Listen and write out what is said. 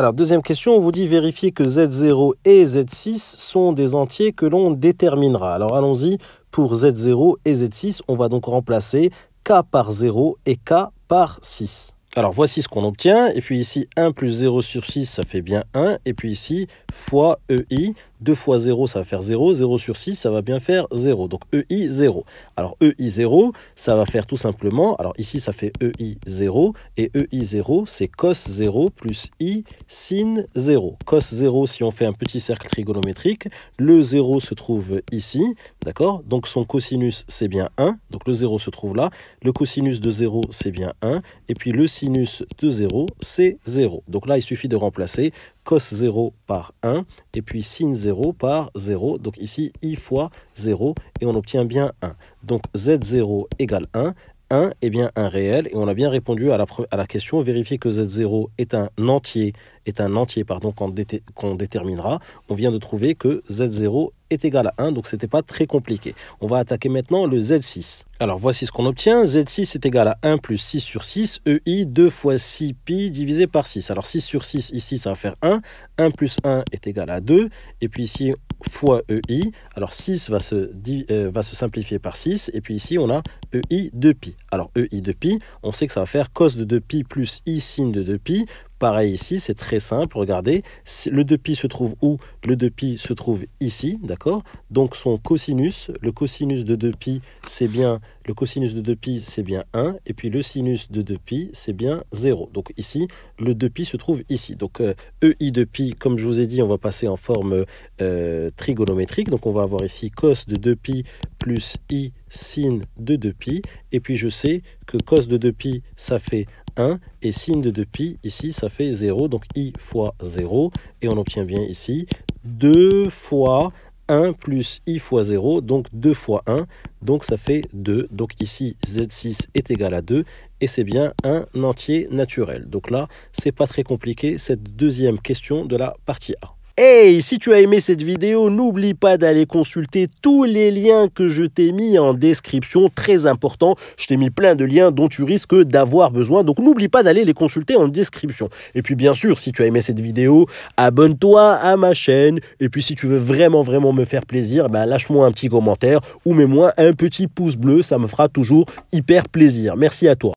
Alors, deuxième question, on vous dit vérifier que Z0 et Z6 sont des entiers que l'on déterminera. Alors, allons-y. Pour Z0 et Z6, on va donc remplacer K par 0 et K par 6. Alors, voici ce qu'on obtient. Et puis ici, 1 plus 0 sur 6, ça fait bien 1. Et puis ici, fois EI. 2 fois 0, ça va faire 0. 0 sur 6, ça va bien faire 0. Donc, EI, 0. Alors, EI, 0, ça va faire tout simplement... Alors, ici, ça fait EI, 0. Et EI, 0, c'est cos 0 plus I sin 0. Cos 0, si on fait un petit cercle trigonométrique, le 0 se trouve ici. D'accord? Donc, son cosinus, c'est bien 1. Donc, le 0 se trouve là. Le cosinus de 0, c'est bien 1. Et puis, le sinus de 0, c'est 0. Donc là, il suffit de remplacer cos 0 par 1 et puis sin 0 par 0. Donc ici, I fois 0 et on obtient bien 1. Donc Z0 égale 1. 1 est bien un réel et on a bien répondu à la question. Vérifier que Z0 est un entier qu'on déterminera. On vient de trouver que Z0 est égal à 1, donc ce n'était pas très compliqué. On va attaquer maintenant le Z6. Alors voici ce qu'on obtient. Z6 est égal à 1 plus 6 sur 6, EI 2 fois 6 pi divisé par 6. Alors 6 sur 6, ici ça va faire 1. 1 plus 1 est égal à 2. Et puis ici, fois EI. Alors 6 va se simplifier par 6. Et puis ici, on a EI de pi. Alors EI de pi, on sait que ça va faire cos de 2pi plus I sin de 2pi. Pareil ici, c'est très simple, regardez, le 2pi se trouve où? Le 2pi se trouve ici, d'accord? Donc son cosinus, le cosinus de 2pi, c'est bien, le cosinus de 2pi, c'est bien 1, et puis le sinus de 2pi, c'est bien 0. Donc ici, le 2pi se trouve ici. Donc EI de pi, comme je vous ai dit, on va passer en forme trigonométrique. Donc on va avoir ici cos de 2pi plus I sin de 2pi, et puis je sais que cos de 2pi, ça fait 1 et sin de 2pi, ici ça fait 0, donc I fois 0, et on obtient bien ici 2 fois 1 plus I fois 0, donc 2 fois 1, donc ça fait 2, donc ici Z6 est égal à 2, et c'est bien un entier naturel. Donc là, c'est pas très compliqué, cette deuxième question de la partie A. Hey, si tu as aimé cette vidéo, n'oublie pas d'aller consulter tous les liens que je t'ai mis en description, très important. Je t'ai mis plein de liens dont tu risques d'avoir besoin, donc n'oublie pas d'aller les consulter en description. Et puis bien sûr, si tu as aimé cette vidéo, abonne-toi à ma chaîne. Et puis si tu veux vraiment me faire plaisir, lâche-moi un petit commentaire ou mets-moi un petit pouce bleu, ça me fera toujours hyper plaisir. Merci à toi.